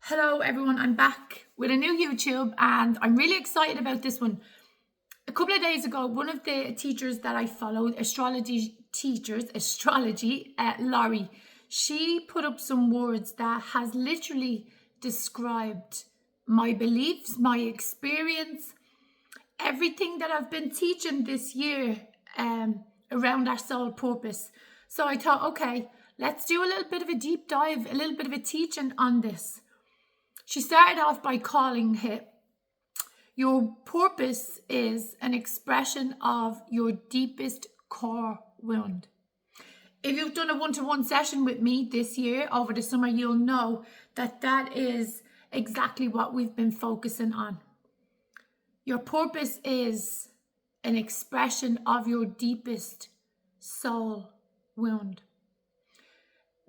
Hello everyone, I'm back with a new YouTube and I'm really excited about this one. A couple of days ago, one of the teachers that I followed, Laurie, she put up some words that has literally described my beliefs, my experience, everything that I've been teaching this year around our soul purpose. So I thought, okay, let's do a little bit of a deep dive, a little bit of a teaching on this. She started off by calling it, your purpose is an expression of your deepest core wound. If you've done a one-to-one session with me this year over the summer, you'll know that is exactly what we've been focusing on. Your purpose is an expression of your deepest soul wound.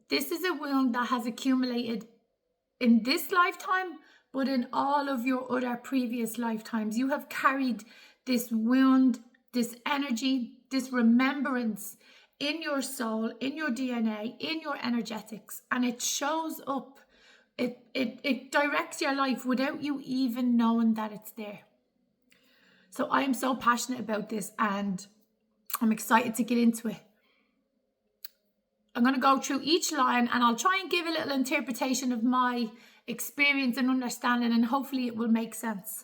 This is a wound that has accumulated in this lifetime, but in all of your other previous lifetimes. You have carried this wound, this energy, this remembrance in your soul, in your DNA, in your energetics, and it shows up. It directs your life without you even knowing that it's there. So I am so passionate about this and I'm excited to get into it. I'm going to go through each line and I'll try and give a little interpretation of my experience and understanding, and hopefully it will make sense.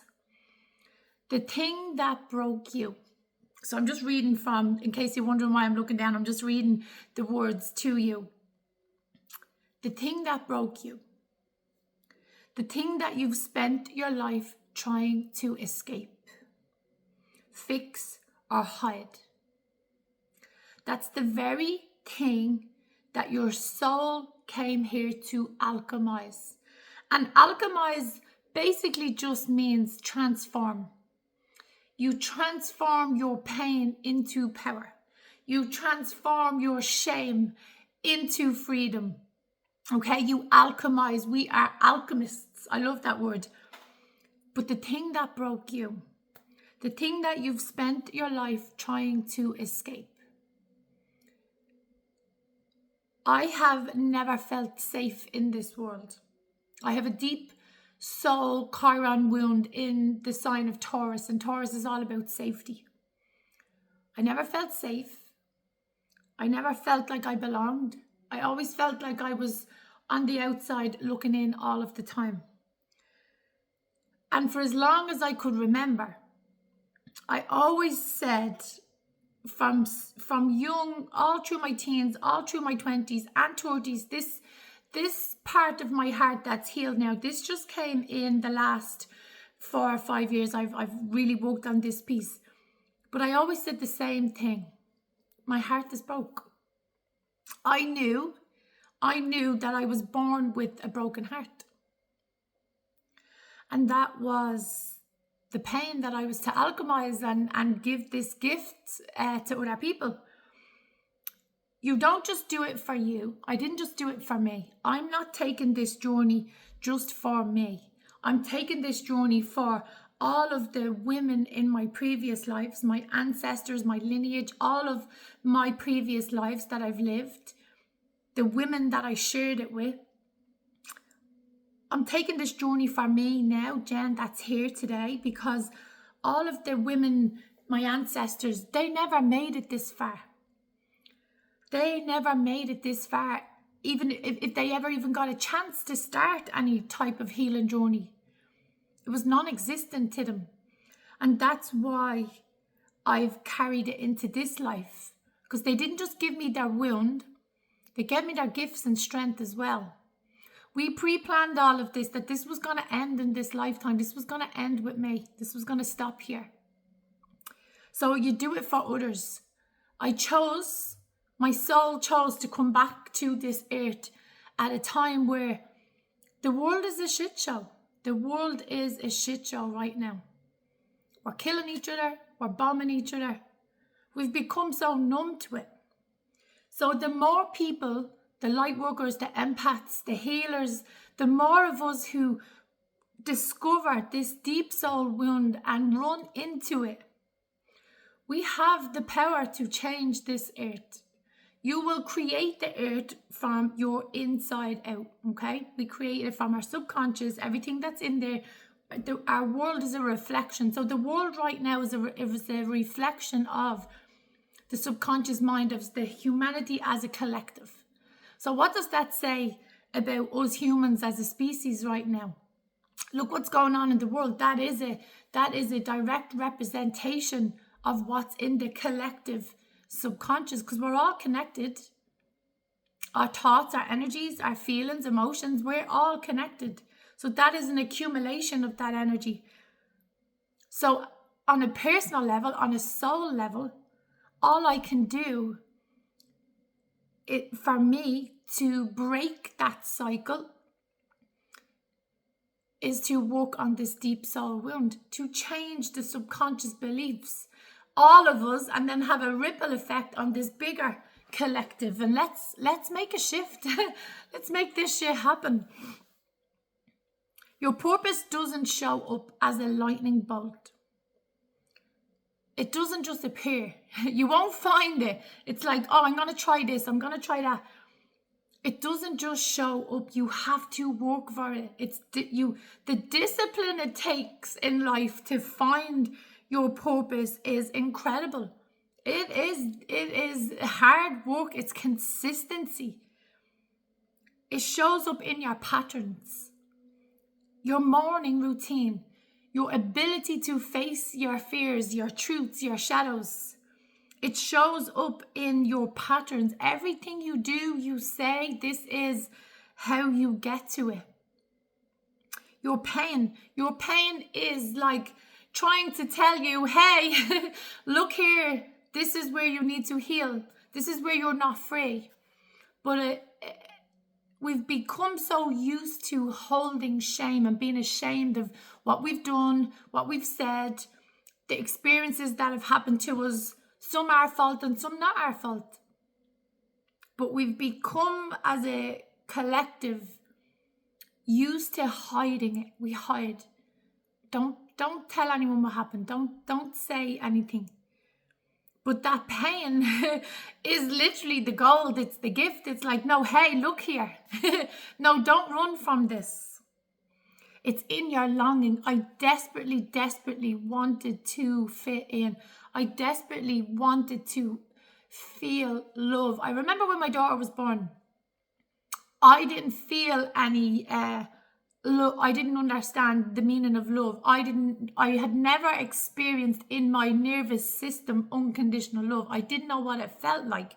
The thing that broke you. So I'm just reading from, in case you're wondering why I'm looking down, I'm just reading the words to you. The thing that broke you. The thing that you've spent your life trying to escape, fix, or hide. That's the very thing that your soul came here to alchemize. And alchemize basically just means transform. You transform your pain into power. You transform your shame into freedom. Okay, you alchemize. We are alchemists. I love that word. But the thing that broke you, the thing that you've spent your life trying to escape. I have never felt safe in this world. I have a deep soul Chiron wound in the sign of Taurus, and Taurus is all about safety. I never felt safe. I never felt like I belonged. I always felt like I was on the outside looking in all of the time. And for as long as I could remember, I always said, from young, all through my teens, all through my 20s and 30s, this part of my heart that's healed now, this just came in the last 4 or 5 years. I've really worked on this piece. But I always said the same thing. My heart is broke. I knew that I was born with a broken heart. And that was the pain that I was to alchemize and give this gift to other people. You don't just do it for you. I didn't just do it for me. I'm not taking this journey just for me. I'm taking this journey for all of the women in my previous lives, my ancestors, my lineage, all of my previous lives that I've lived, the women that I shared it with. I'm taking this journey for me now, Jen, that's here today, because all of the women, my ancestors, they never made it this far. They never made it this far, even if they ever even got a chance to start any type of healing journey. It was non-existent to them. And that's why I've carried it into this life, because they didn't just give me their wound, they gave me their gifts and strength as well. We pre-planned all of this, that this was going to end in this lifetime. This was going to end with me. This was going to stop here. So you do it for others. My soul chose to come back to this earth at a time where the world is a shit show. The world is a shit show right now. We're killing each other. We're bombing each other. We've become so numb to it. So the more people, the light workers, the empaths, the healers, the more of us who discover this deep soul wound and run into it, we have the power to change this earth. You will create the earth from your inside out, okay? We create it from our subconscious, everything that's in there. Our world is a reflection. So the world right now is a reflection of the subconscious mind of the humanity as a collective. So what does that say about us humans as a species right now? Look what's going on in the world. That is a direct representation of what's in the collective subconscious, because we're all connected. Our thoughts, our energies, our feelings, emotions, we're all connected. So that is an accumulation of that energy. So on a personal level, on a soul level, all I can do for me to break that cycle is to work on this deep soul wound, to change the subconscious beliefs, all of us, and then have a ripple effect on this bigger collective. And let's make a shift. Let's make this shit happen. Your purpose doesn't show up as a lightning bolt. It doesn't just appear. You won't find it. It's like, oh, I'm going to try this. I'm going to try that. It doesn't just show up. You have to work for it. It's the discipline it takes in life to find your purpose is incredible. It is hard work. It's consistency. It shows up in your patterns, your morning routine, your ability to face your fears, your truths, your shadows. It shows up in your patterns. Everything you do, you say, this is how you get to it. Your pain is like trying to tell you, hey, look here, this is where you need to heal. This is where you're not free. But we've become so used to holding shame and being ashamed of what we've done, what we've said, the experiences that have happened to us. Some our fault and some not our fault. But we've become, as a collective, used to hiding it. We hide. Don't tell anyone what happened. Don't say anything. But that pain is literally the gold. It's the gift. It's like, no, hey, look here. No, don't run from this. It's in your longing. I desperately wanted to fit in. I desperately wanted to feel love. I remember when my daughter was born, I didn't feel any love. I didn't understand the meaning of love. I had never experienced in my nervous system unconditional love. I didn't know what it felt like.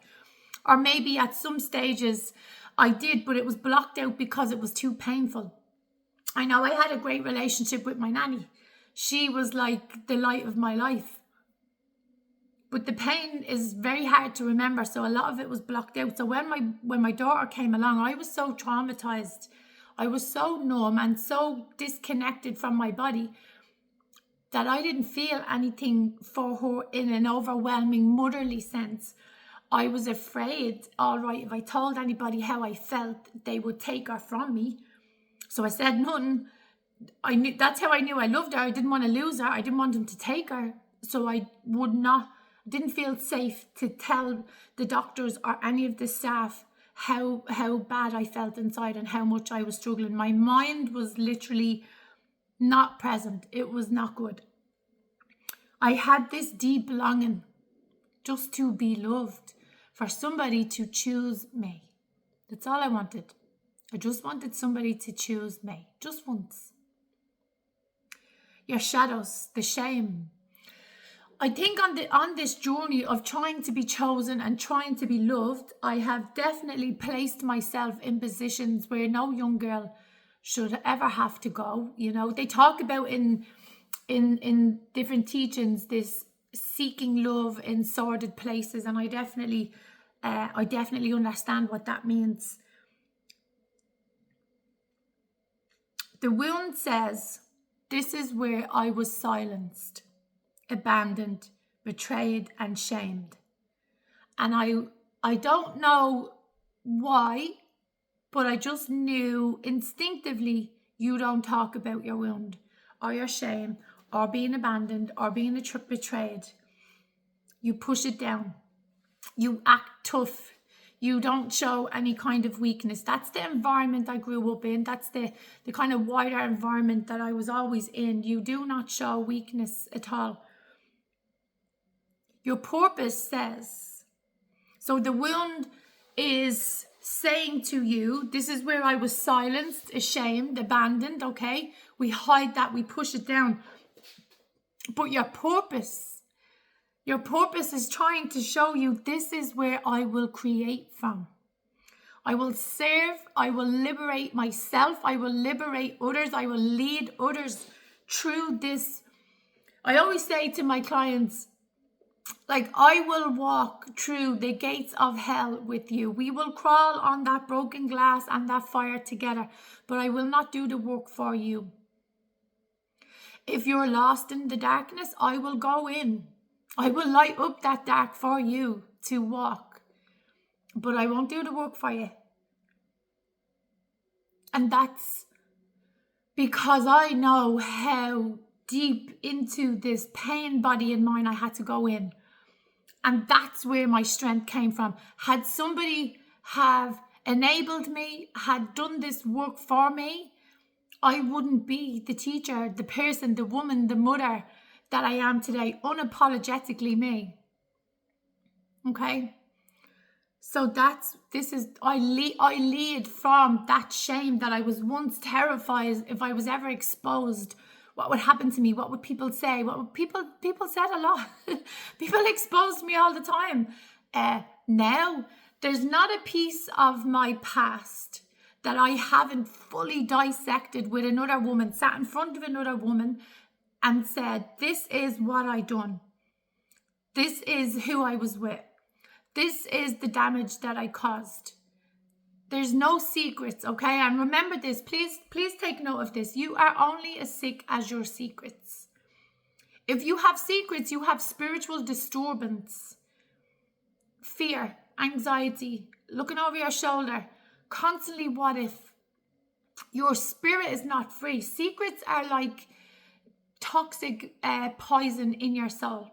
Or maybe at some stages I did, but it was blocked out because it was too painful. I know I had a great relationship with my nanny. She was like the light of my life. But the pain is very hard to remember, so a lot of it was blocked out. So when my daughter came along, I was so traumatized. I was so numb and so disconnected from my body that I didn't feel anything for her in an overwhelming motherly sense. I was afraid, all right, if I told anybody how I felt, they would take her from me. So I said nothing. That's how I knew I loved her. I didn't want to lose her. I didn't want him to take her. So I didn't feel safe to tell the doctors or any of the staff how bad I felt inside and how much I was struggling. My mind was literally not present. It was not good. I had this deep longing just to be loved, for somebody to choose me. That's all I wanted. I just wanted somebody to choose me, just once. Your shadows, the shame. I think on this journey of trying to be chosen and trying to be loved, I have definitely placed myself in positions where no young girl should ever have to go. You know, they talk about in different teachings this seeking love in sordid places, and I definitely understand what that means. The wound says, this is where I was silenced, abandoned, betrayed, and shamed. And I don't know why, but I just knew instinctively, you don't talk about your wound or your shame or being abandoned or being betrayed. You push it down. You act tough. You don't show any kind of weakness. That's the environment I grew up in. That's the kind of wider environment that I was always in. You do not show weakness at all. Your purpose says. So the wound is saying to you, this is where I was silenced, ashamed, abandoned, okay? We hide that, we push it down. But your purpose is trying to show you, this is where I will create from. I will serve, I will liberate myself, I will liberate others, I will lead others through this. I always say to my clients, like, I will walk through the gates of hell with you. We will crawl on that broken glass and that fire together, but I will not do the work for you. If you're lost in the darkness, I will go in. I will light up that dark for you to walk, but I won't do the work for you. And that's because I know how deep into this pain body and mind I had to go in. And that's where my strength came from. Had somebody have enabled me, had done this work for me, I wouldn't be the teacher, the person, the woman, the mother that I am today. Unapologetically me. Okay? So I lead from that shame that I was once terrified if I was ever exposed. What would happen to me? What would people say? What would people said a lot. People exposed me all the time. Now, there's not a piece of my past that I haven't fully dissected with another woman, sat in front of another woman and said, this is what I done. This is who I was with. This is the damage that I caused. There's no secrets, okay? And remember this, please take note of this. You are only as sick as your secrets. If you have secrets, you have spiritual disturbance, fear, anxiety, looking over your shoulder, constantly what if. Your spirit is not free. Secrets are like toxic poison in your soul.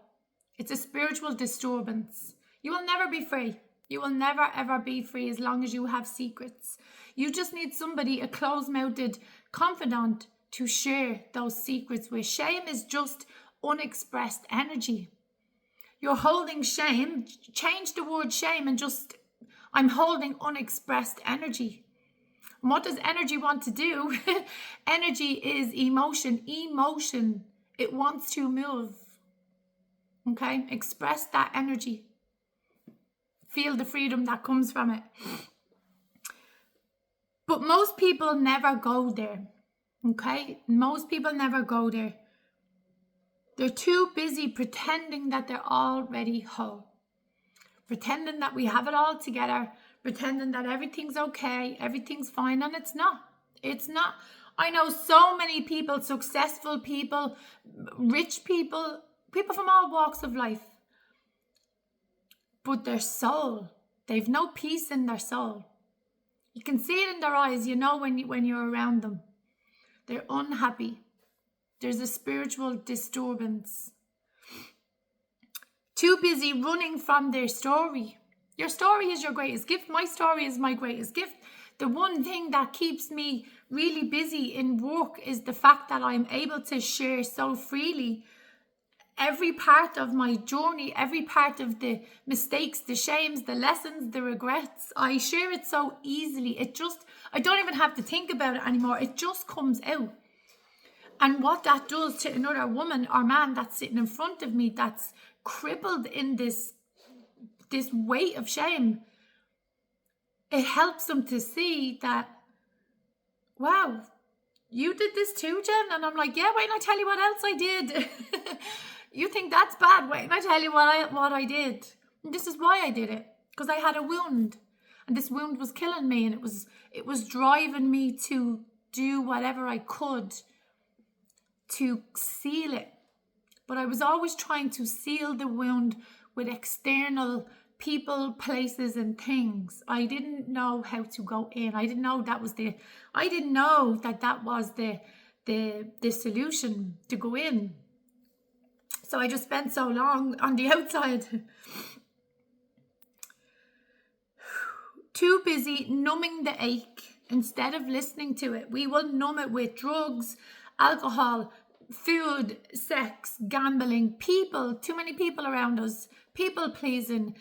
It's a spiritual disturbance. You will never be free. You will never ever be free as long as you have secrets. You just need somebody, a closed-mouthed confidant, to share those secrets with. Shame is just unexpressed energy. You're holding shame. Change the word shame and just, I'm holding unexpressed energy. And what does energy want to do? Energy is emotion. Emotion, it wants to move. Okay? Express that energy. Feel the freedom that comes from it. But most people never go there. Okay? Most people never go there. They're too busy pretending that they're already whole. Pretending that we have it all together. Pretending that everything's okay. Everything's fine. And it's not. It's not. I know so many people, successful people, rich people, people from all walks of life. But their soul, they've no peace in their soul. You can see it in their eyes, you know, when you're around them. They're unhappy. There's a spiritual disturbance. Too busy running from their story. Your story is your greatest gift. My story is my greatest gift. The one thing that keeps me really busy in work is the fact that I'm able to share so freely every part of my journey, every part of the mistakes, the shames, the lessons, the regrets. I share it so easily. I don't even have to think about it anymore. It just comes out. And what that does to another woman or man that's sitting in front of me that's crippled in this weight of shame, it helps them to see that, wow, you did this too, Jen? And I'm like, yeah, wait till I tell you what else I did. You think that's bad? Wait till I tell you what I did. And this is why I did it. Because I had a wound. And this wound was killing me. And it was driving me to do whatever I could to seal it. But I was always trying to seal the wound with external people, places, and things. I didn't know how to go in. I didn't know that was the solution, to go in. So I just spent so long on the outside. too busy numbing the ache instead of listening to it. We will numb it with drugs, alcohol, food, sex, gambling, people, too many people around us, people pleasing,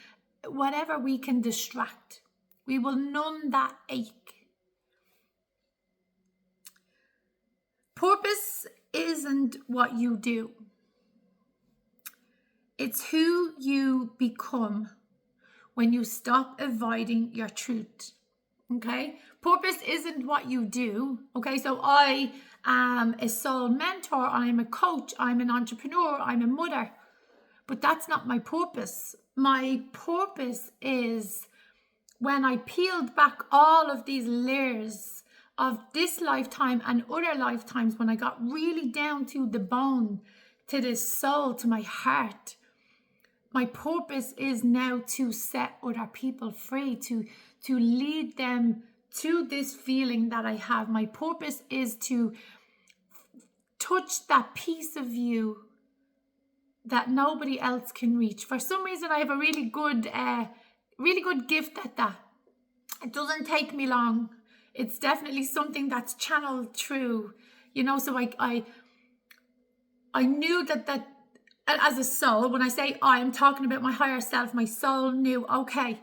whatever we can distract. We will numb that ache. Purpose isn't what you do. It's who you become when you stop avoiding your truth. Okay? Purpose isn't what you do. Okay? So I am a soul mentor, I'm a coach, I'm an entrepreneur, I'm a mother. But that's not my purpose. My purpose is when I peeled back all of these layers of this lifetime and other lifetimes, when I got really down to the bone, to the soul, to my heart. My purpose is now to set other people free, to lead them to this feeling that I have. My purpose is to touch that piece of you that nobody else can reach. For some reason, I have a really good gift at that. It doesn't take me long. It's definitely something that's channeled through, so I knew that as a soul, when I say I'm talking about my higher self, my soul knew, okay,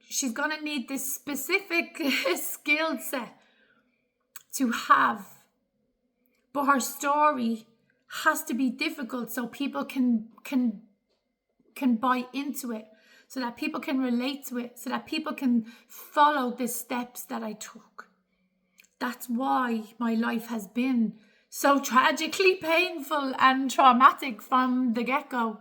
she's going to need this specific skill set to have. But her story has to be difficult so people can buy into it, so that people can relate to it, so that people can follow the steps that I took. That's why my life has been so tragically painful and traumatic from the get-go.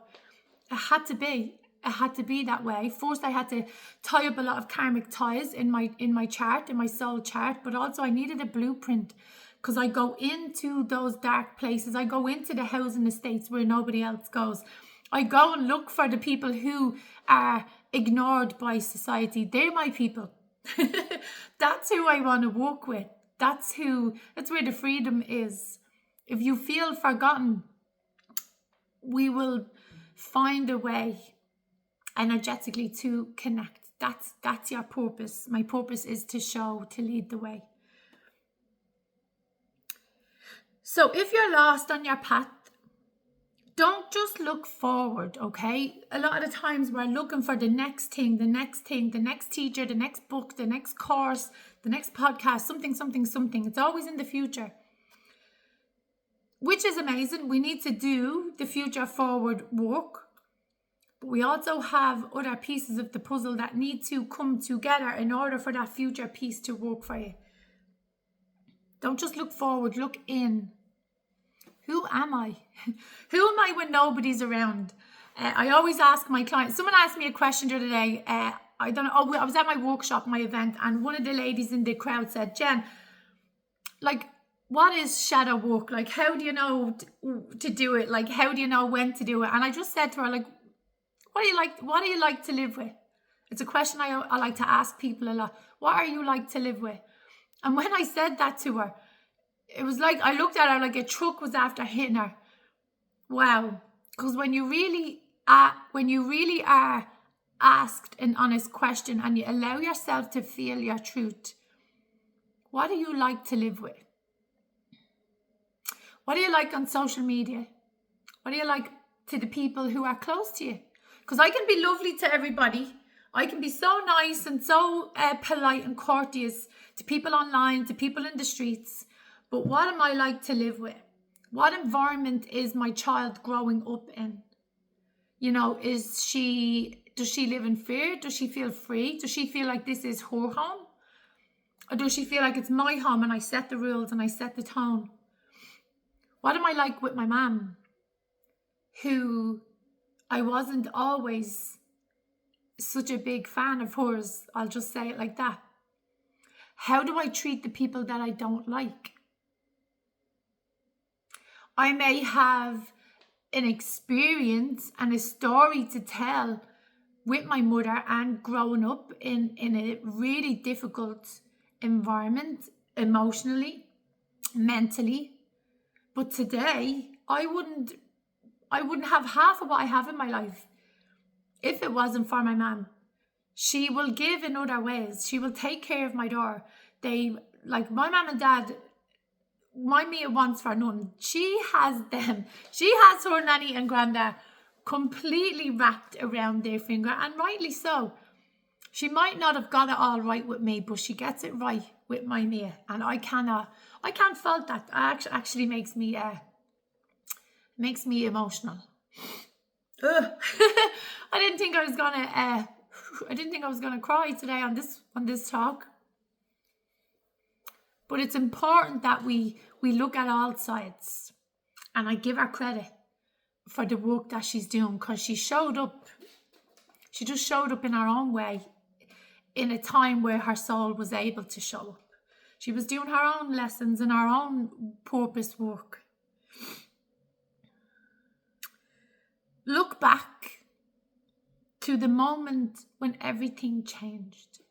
It had to be that way. First, I had to tie up a lot of karmic ties in my chart, in my soul chart, but also I needed a blueprint, because I go into those dark places. I go into the housing estates where nobody else goes. I go and look for the people who are ignored by society. They're my people. That's who I want to work with. That's where the freedom is. If you feel forgotten, we will find a way energetically to connect. That's your purpose. My purpose is to show, to lead the way. So if you're lost on your path, don't just look forward, okay? A lot of the times we're looking for the next thing, the next teacher, the next book, the next course, the next podcast, something. It's always in the future, which is amazing. We need to do the future forward work. But we also have other pieces of the puzzle that need to come together in order for that future piece to work for you. Don't just look forward, look in. Who am I? Who am I when nobody's around? I always ask my clients. Someone asked me a question the other day. I was at my workshop, my event, and one of the ladies in the crowd said, Jen, what is shadow work? How do you know to do it? How do you know when to do it? And I just said to her, what do you like to live with? It's a question I like to ask people a lot. What are you like to live with? And when I said that to her, it was like I looked at her like a truck was after hitting her. Wow. Because when you really are asked an honest question and you allow yourself to feel your truth, what do you like to live with? What do you like on social media? What do you like to the people who are close to you? Because I can be lovely to everybody. I can be so nice and so polite and courteous to people online, to people in the streets. But what am I like to live with? What environment is my child growing up in? Does she live in fear? Does she feel free? Does she feel like this is her home? Or does she feel like it's my home and I set the rules and I set the tone? What am I like with my mum, who I wasn't always such a big fan of hers? I'll just say it like that. How do I treat the people that I don't like? I may have an experience and a story to tell with my mother and growing up in a really difficult environment, emotionally, mentally. But today, I wouldn't have half of what I have in my life if it wasn't for my mum. She will give in other ways. She will take care of my daughter. They, like my mum and dad, my Mia wants for none. She has them. She has her nanny and granddad completely wrapped around their finger, and rightly so. She might not have got it all right with me, but she gets it right with my Mia, and I can't fault that. It actually makes me emotional. I didn't think I was gonna cry today on this talk. But it's important that we look at all sides, and I give her credit for the work that she's doing, because she showed up. She just showed up in her own way, in a time where her soul was able to show up. She was doing her own lessons and her own purpose work. Look back to the moment when everything changed.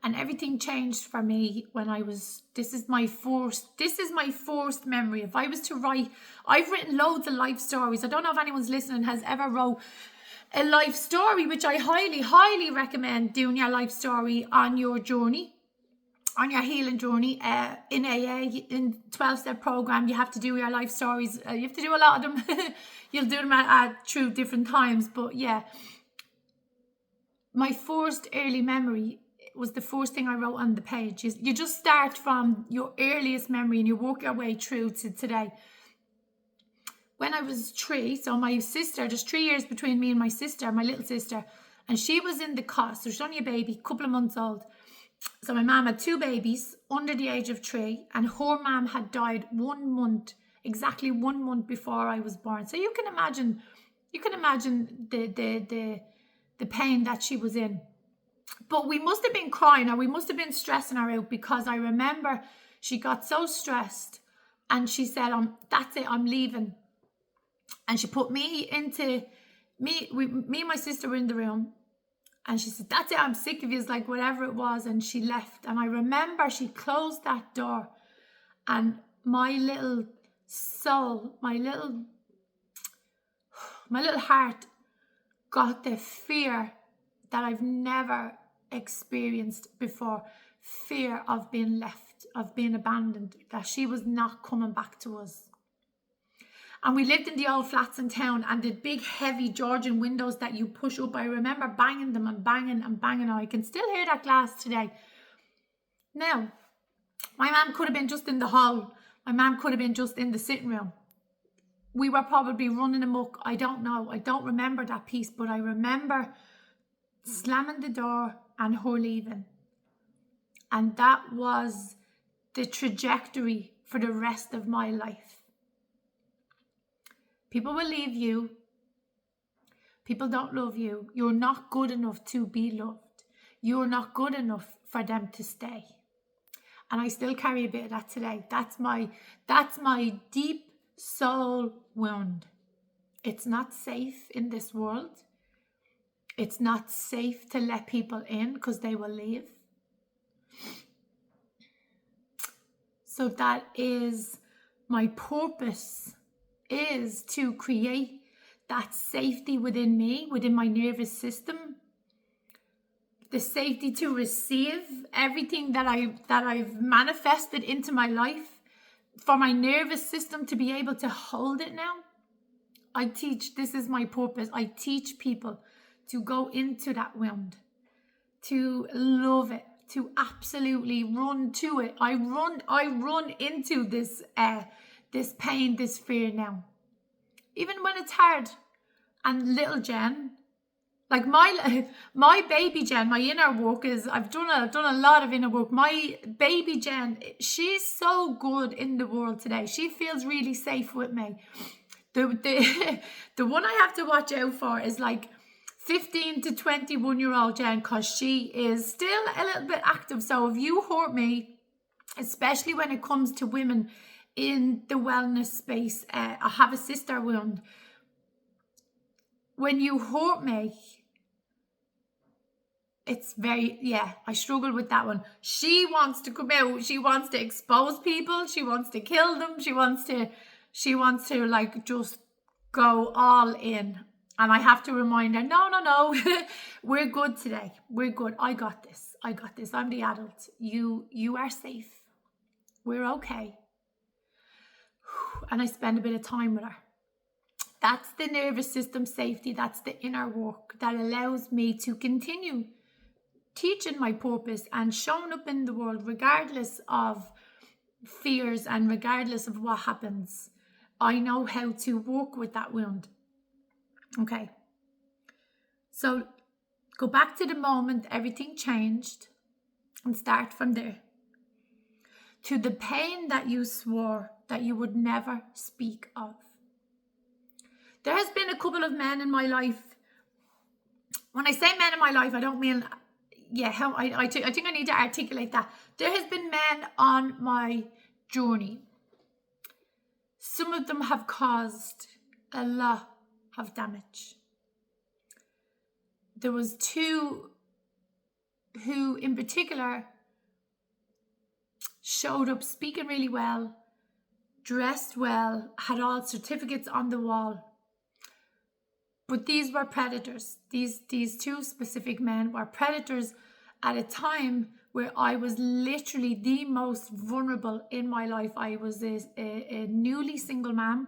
And everything changed for me when this is my first memory. If I was to write, I've written loads of life stories. I don't know if anyone's listening has ever wrote a life story, which I highly, highly recommend doing your life story on your journey, on your healing journey. In AA, in 12-step program, you have to do your life stories. You have to do a lot of them. You'll do them through different times. But yeah, my first early memory was the first thing I wrote on the page. You just start from your earliest memory and you work your way through to today. When I was 3, so my sister, there's 3 years between me and my sister, my little sister, and she was in the cot, so she's only a baby, couple of months old. So my mum had 2 babies under the age of 3, and her mum had died 1 month, exactly 1 month before I was born. So you can imagine the pain that she was in. But we must have been crying, or we must have been stressing her out, because I remember she got so stressed and she said, that's it, I'm leaving. And she put me and my sister were in the room, and she said, that's it, I'm sick of you, like whatever it was, and she left. And I remember she closed that door, and my little soul, my little heart got the fear that I've never experienced before. Fear of being left, of being abandoned, that she was not coming back to us. And we lived in the old flats in town, and the big heavy Georgian windows that you push up, I remember banging them and banging and banging. I can still hear that glass today. Now, my mum could have been just in the hall. My mum could have been just in the sitting room. We were probably running amok. I don't know. I don't remember that piece, but I remember slamming the door and her leaving. And that was the trajectory for the rest of my life. People will leave you. People don't love you. You're not good enough to be loved. You're not good enough for them to stay. And I still carry a bit of that today. That's my deep soul wound. It's not safe in this world. It's not safe to let people in, because they will leave. So that is my purpose, is to create that safety within me, within my nervous system, the safety to receive everything that I've manifested into my life, for my nervous system to be able to hold it now. This is my purpose. I teach people to go into that wound, to love it, to absolutely run to it. I run into this pain, this fear now. Even when it's hard. And little Jen, like my baby Jen, my inner work is, I've done a lot of inner work. My baby Jen, she's so good in the world today. She feels really safe with me. The one I have to watch out for is like 15 to 21-year-old Jen, because she is still a little bit active. So if you hurt me, especially when it comes to women in the wellness space, I have a sister wound. When you hurt me, it's I struggle with that one. She wants to come out. She wants to expose people. She wants to kill them. She wants to like just go all in. And I have to remind her, no, we're good today. We're good. I got this. I'm the adult. You are safe. We're okay. And I spend a bit of time with her. That's the nervous system safety. That's the inner work that allows me to continue teaching my purpose and showing up in the world regardless of fears and regardless of what happens. I know how to work with that wound. Okay. So go back to the moment everything changed and start from there. To the pain that you swore that you would never speak of. There has been a couple of men in my life. When I say men in my life, I don't mean, I think I need to articulate that. There has been men on my journey. Some of them have caused a lot of damage. There was two who in particular showed up speaking really well, dressed well, had all certificates on the wall. But these were predators. These two specific men were predators at a time where I was literally the most vulnerable in my life. I was a newly single mom,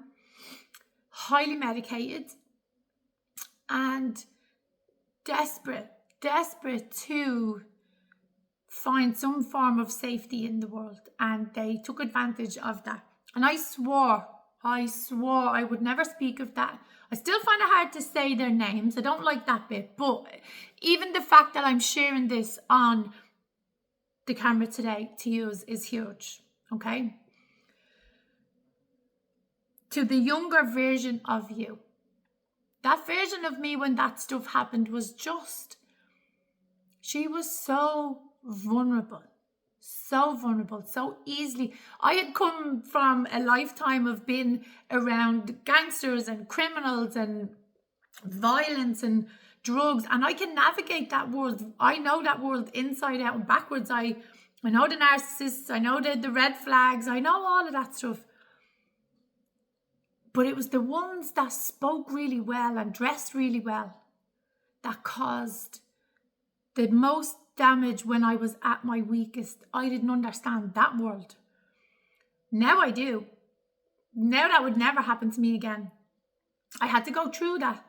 highly medicated, and desperate to find some form of safety in the world. And they took advantage of that. And I swore I would never speak of that. I still find it hard to say their names. I don't like that bit. But even the fact that I'm sharing this on the camera today to you is huge. Okay? To the younger version of you. That version of me when that stuff happened was just, she was so vulnerable, so easily. I had come from a lifetime of being around gangsters and criminals and violence and drugs, and I can navigate that world. I know that world inside out and backwards. I know the narcissists, I know the red flags, I know all of that stuff. But it was the ones that spoke really well and dressed really well that caused the most damage when I was at my weakest. I didn't understand that world. Now I do. Now that would never happen to me again. I had to go through that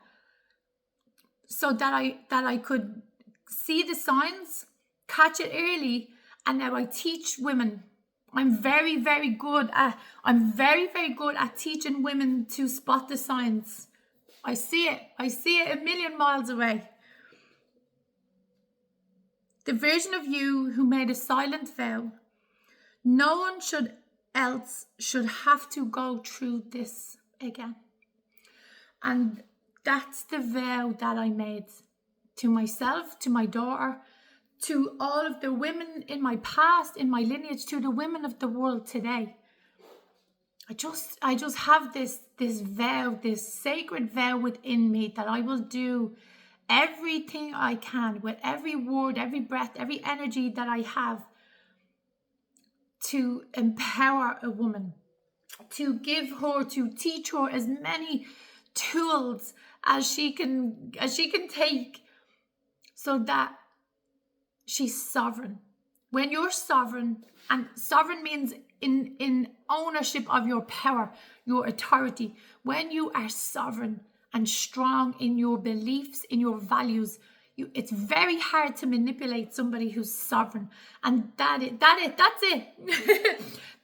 so that I could see the signs, catch it early, and now I teach women. I'm very, very good at teaching women to spot the signs. I see it a million miles away. The version of you who made a silent vow, no one else should have to go through this again. And that's the vow that I made to myself, to my daughter, to all of the women in my past, in my lineage, to the women of the world today. I just have this vow, this sacred vow within me that I will do everything I can with every word, every breath, every energy that I have to empower a woman, to give her, to teach her as many tools as she can take, so that she's sovereign. When you're sovereign, and sovereign means in ownership of your power, your authority. When you are sovereign and strong in your beliefs, in your values, it's very hard to manipulate somebody who's sovereign. And that's it.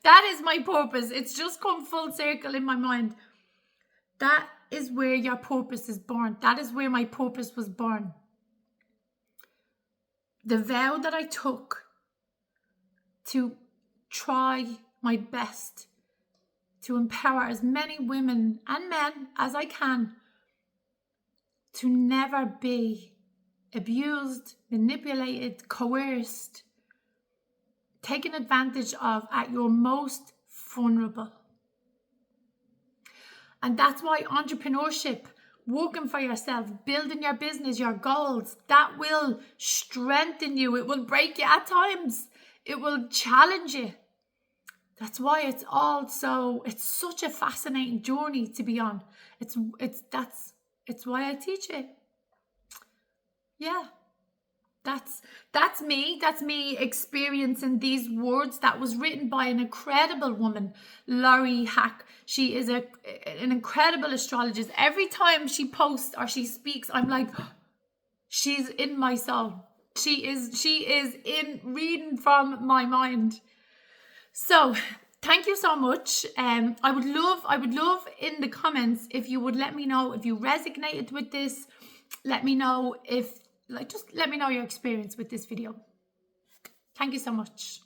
That is my purpose. It's just come full circle in my mind. That is where your purpose is born. That is where my purpose was born. The vow that I took to try my best to empower as many women and men as I can to never be abused, manipulated, coerced, taken advantage of at your most vulnerable. And that's why entrepreneurship, working for yourself, building your business, your goals, that will strengthen you. It will break you at times. It will challenge you. That's why it's such a fascinating journey to be on. That's It's why I teach it. Yeah. That's me. That's me experiencing these words. That was written by an incredible woman, Laurie Hack. She is an incredible astrologist. Every time she posts or she speaks, I'm like, she's in my soul. She is in reading from my mind. So thank you so much. I would love in the comments if you would let me know if you resonated with this. Let me know if just let me know your experience with this video. Thank you so much.